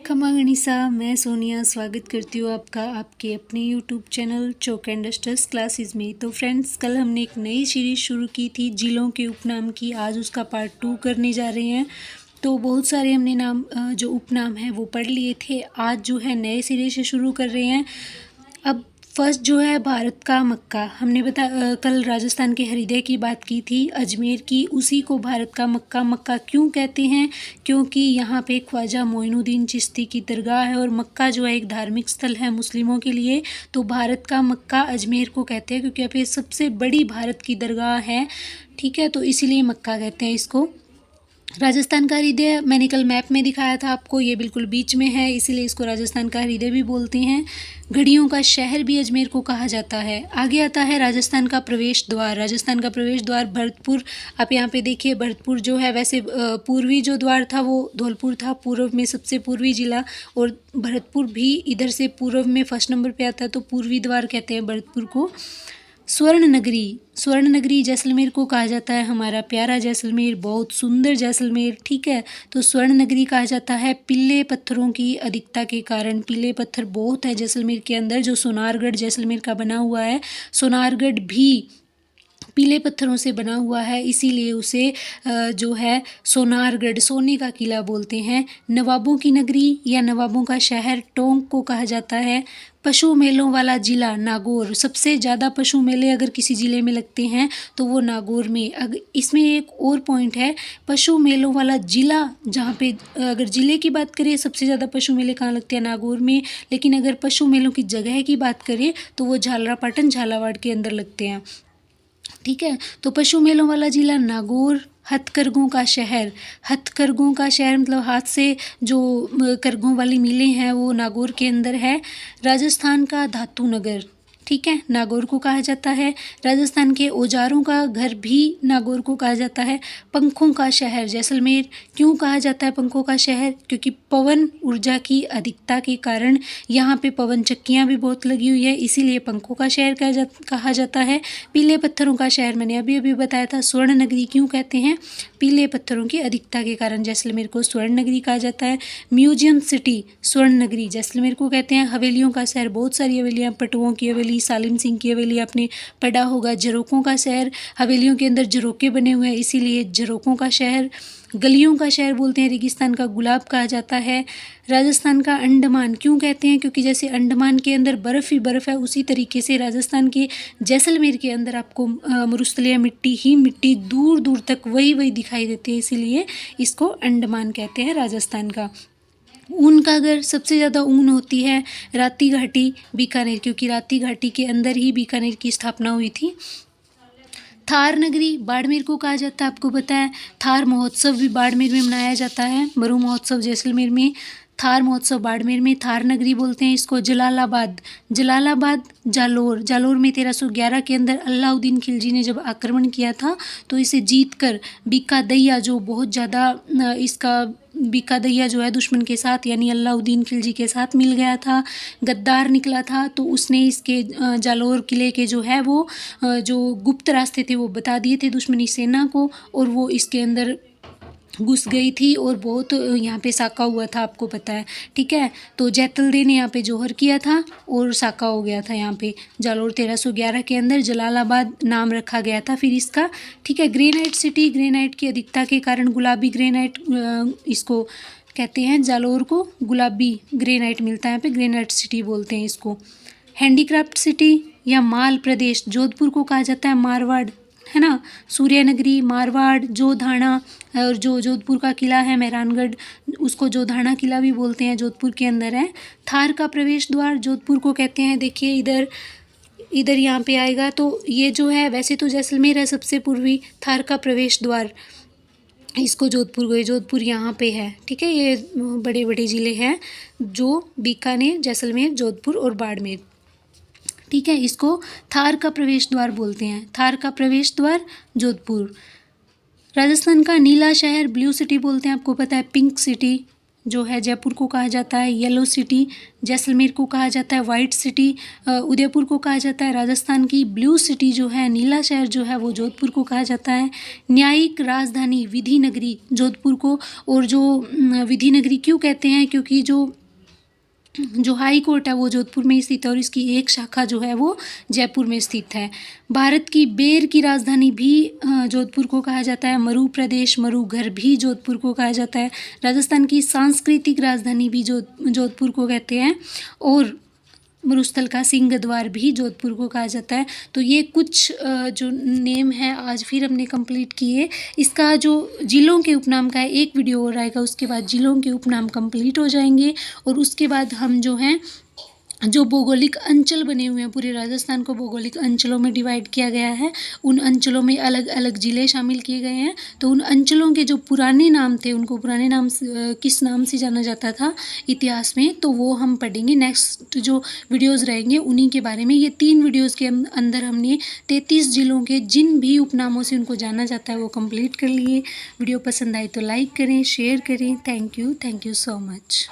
खमा गणिसा। मैं सोनिया स्वागत करती हूँ आपका आपके अपने YouTube channel chalk and dusters classes में। तो फ्रेंड्स, कल हमने एक नई सीरीज़ शुरू की थी जिलों के उपनाम की। आज उसका पार्ट 2 करने जा रहे हैं। तो बहुत सारे हमने नाम जो उपनाम हैं वो पढ़ लिए थे। आज जो है नए सिरे से शुरू कर रहे हैं। अब फर्स्ट जो है भारत का मक्का। हमने कल राजस्थान के हृदय की बात की थी, अजमेर की। उसी को भारत का मक्का मक्का क्यों कहते हैं? क्योंकि यहाँ पे ख्वाजा मोइनुद्दीन चिश्ती की दरगाह है और मक्का जो है एक धार्मिक स्थल है मुस्लिमों के लिए। तो भारत का मक्का अजमेर को कहते हैं क्योंकि यहाँ पे सबसे बड़ी भारत की दरगाह है। ठीक है, तो इसीलिए मक्का कहते हैं इसको। राजस्थान का हृदय मैंने कल मैप में दिखाया था आपको, ये बिल्कुल बीच में है, इसीलिए इसको राजस्थान का हृदय भी बोलते हैं। घड़ियों का शहर भी अजमेर को कहा जाता है। आगे आता है राजस्थान का प्रवेश द्वार। राजस्थान का प्रवेश द्वार भरतपुर। आप यहाँ पे देखिए, भरतपुर जो है वैसे पूर्वी जो द्वार था वो धौलपुर था, पूर्व में सबसे पूर्वी जिला, और भरतपुर भी इधर से पूर्व में फर्स्ट नंबर पे आता है, तो पूर्वी द्वार कहते हैं भरतपुर को। स्वर्ण नगरी, स्वर्ण नगरी जैसलमेर को कहा जाता है। हमारा प्यारा जैसलमेर, बहुत सुंदर जैसलमेर। ठीक है, तो स्वर्ण नगरी कहा जाता है पीले पत्थरों की अधिकता के कारण। पीले पत्थर बहुत है जैसलमेर के अंदर। जो सोनारगढ़ जैसलमेर का बना हुआ है, सोनारगढ़ भी पीले पत्थरों से बना हुआ है, इसीलिए उसे जो है सोनारगढ़, सोने का किला बोलते हैं। नवाबों की नगरी या नवाबों का शहर टोंक को कहा जाता है। पशु मेलों वाला जिला नागौर। सबसे ज़्यादा पशु मेले अगर किसी ज़िले में लगते हैं तो वो नागौर में। इसमें एक और पॉइंट है, पशु मेलों वाला जिला, जहाँ पे अगर ज़िले की बात करें सबसे ज़्यादा पशु मेले कहाँ लगते हैं? नागौर में। लेकिन अगर पशु मेलों की जगह की बात करें तो वो झालरापाटन झालावाड़ के अंदर लगते हैं। ठीक है, तो पशु मेलों वाला जिला नागौर। हथकरघों का शहर, हथकरघों का शहर मतलब हाथ से जो करघों वाली मिलें हैं वो नागौर के अंदर है। राजस्थान का धातु नगर, ठीक है, नागौर को कहा जाता है। राजस्थान के औजारों का घर भी नागौर को कहा जाता है। पंखों का शहर जैसलमेर क्यों कहा जाता है पंखों का शहर? क्योंकि पवन ऊर्जा की अधिकता के कारण यहाँ पे पवन चक्कियाँ भी बहुत लगी हुई है, इसीलिए पंखों का शहर कहा जाता है। पीले पत्थरों का शहर मैंने अभी अभी बताया था। स्वर्ण नगरी क्यों कहते हैं? पीले पत्थरों की अधिकता के कारण जैसलमेर को स्वर्ण नगरी कहा जाता है। म्यूजियम सिटी स्वर्ण नगरी जैसलमेर को कहते हैं। हवेलियों का शहर, बहुत सारी हवेलियाँ, पटुओं की हवेली, सालिम सिंह की हवेली आपने पढ़ा होगा। झरोकों का शहर, हवेलियों के अंदर झरोके बने हुए हैं, इसीलिए झरोकों का शहर। गलियों का शहर बोलते हैं। रेगिस्तान का गुलाब कहा जाता है। राजस्थान का अंडमान क्यों कहते हैं? क्योंकि जैसे अंडमान के अंदर बर्फ़ ही बर्फ़ है, उसी तरीके से राजस्थान के जैसलमेर के अंदर आपको मरुस्थलीय मिट्टी ही मिट्टी दूर दूर तक वही दिखाई देती है, इसीलिए इसको अंडमान कहते हैं राजस्थान का। ऊन का घर, सबसे ज़्यादा ऊन होती है राती घाटी बीकानेर, क्योंकि राती घाटी के अंदर ही बीकानेर की स्थापना हुई थी। थार नगरी बाड़मेर को कहा जाता है, आपको पता है। थार महोत्सव भी बाड़मेर में मनाया जाता है। मरु महोत्सव जैसलमेर में, थार महोत्सव बाड़मेर में। थार नगरी बोलते हैं इसको। जलालाबाद, जलालाबाद जालोर, जालोर में 1311 के अंदर अलाउद्दीन खिलजी ने जब आक्रमण किया था तो इसे जीत कर बीका दैया, जो बहुत ज़्यादा इसका बीका दैया जो है दुश्मन के साथ यानी अलाउद्दीन खिलजी के साथ मिल गया था, गद्दार निकला था, तो उसने इसके जालोर किले के जो है वो जो गुप्त रास्ते थे वो बता दिए थे दुश्मनी सेना को, और वो इसके अंदर घुस गई थी और बहुत यहाँ पे साका हुआ था, आपको पता है। ठीक है, तो जैतलदे ने यहाँ पे जोहर किया था और साका हो गया था यहाँ पे जालोर। 1311 के अंदर जलालाबाद नाम रखा गया था फिर इसका। ठीक है, ग्रेनाइट सिटी, ग्रेनाइट की अधिकता के कारण गुलाबी ग्रेनाइट इसको कहते हैं। जालोर को गुलाबी ग्रेनाइट मिलता है यहाँ पे, ग्रेनाइट सिटी बोलते हैं इसको। हैंडीक्राफ्ट सिटी या माल प्रदेश जोधपुर को कहा जाता है मारवाड़, है ना। सूर्यनगरी मारवाड़, जोधाना, और जो जोधपुर का किला है मेहरानगढ़, उसको जोधाना किला भी बोलते हैं, जोधपुर के अंदर है। थार का प्रवेश द्वार जोधपुर को कहते हैं। देखिए इधर यहाँ पे आएगा, तो ये जो है वैसे तो जैसलमेर है सबसे पूर्वी, थार का प्रवेश द्वार इसको जोधपुर गए, जोधपुर यहाँ पे है। ठीक है, ये बड़े बड़े ज़िले हैं जो बीकानेर, जैसलमेर, जोधपुर और बाड़मेर। ठीक है, इसको थार का प्रवेश द्वार बोलते हैं। थार का प्रवेश द्वार जोधपुर। राजस्थान का नीला शहर ब्लू सिटी बोलते हैं, आपको पता है। पिंक सिटी जो है जयपुर को कहा जाता है। येलो सिटी जैसलमेर को कहा जाता है। वाइट सिटी उदयपुर को कहा जाता है राजस्थान की। ब्लू सिटी जो है, नीला शहर जो है, वो जोधपुर को कहा जाता है। न्यायिक राजधानी विधि नगरी जोधपुर को, और जो विधि नगरी क्यों कहते हैं? क्योंकि जो जो हाई कोर्ट है वो जोधपुर में स्थित है और इसकी एक शाखा जो है वो जयपुर में स्थित है। भारत की बेर की राजधानी भी जोधपुर को कहा जाता है। मरु प्रदेश, मरुघर भी जोधपुर को कहा जाता है। राजस्थान की सांस्कृतिक राजधानी भी जोधपुर को कहते हैं और मरुस्थल का सिंहद्वार भी जोधपुर को कहा जाता है। तो ये कुछ जो नेम है आज फिर हमने कंप्लीट किए। इसका जो जिलों के उपनाम का है एक वीडियो और आएगा, उसके बाद जिलों के उपनाम कंप्लीट हो जाएंगे और उसके बाद हम जो हैं जो भौगोलिक अंचल बने हुए हैं, पूरे राजस्थान को भौगोलिक अंचलों में डिवाइड किया गया है। उन अंचलों में अलग अलग ज़िले शामिल किए गए हैं। तो उन अंचलों के जो पुराने नाम थे उनको पुराने नाम किस नाम से जाना जाता था इतिहास में, तो वो हम पढ़ेंगे। नेक्स्ट जो वीडियोज़ रहेंगे उन्हीं के बारे में। ये 3 वीडियोज़ के अंदर हमने 33 जिलों के जिन भी उपनामों से उनको जाना जाता है वो कंप्लीट कर लिए। वीडियो पसंद आए तो लाइक करें, शेयर करें। Thank you so much.